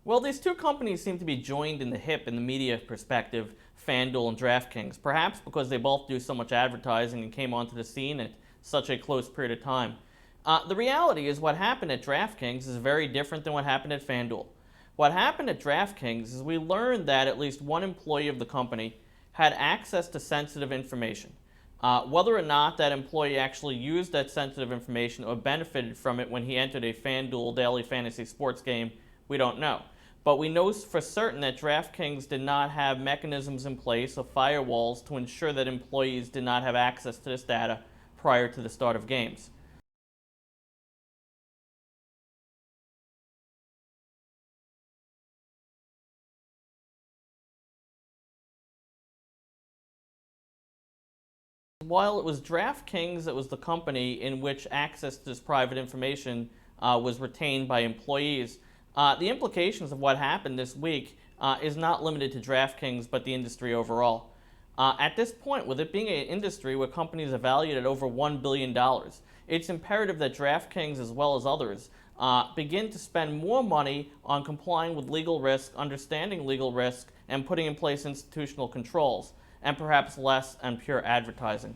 Well, these two companies seem to be joined in the hip in the media perspective, FanDuel and DraftKings, perhaps because they both do so much advertising and came onto the scene at such a close period of time. The reality is what happened at DraftKings is very different than what happened at FanDuel. What happened at DraftKings is we learned that at least one employee of the company had access to sensitive information. Whether or not that employee actually used that sensitive information or benefited from it when he entered a FanDuel daily fantasy sports game, we don't know. But we know for certain that DraftKings did not have mechanisms in place or firewalls to ensure that employees did not have access to this data prior to the start of games. While it was DraftKings that was the company in which access to this private information was retained by employees, the implications of what happened this week is not limited to DraftKings but the industry overall. At this point, with it being an industry where companies are valued at over $1 billion, it's imperative that DraftKings, as well as others, begin to spend more money on complying with legal risk, understanding legal risk, and putting in place institutional controls, and perhaps less on pure advertising.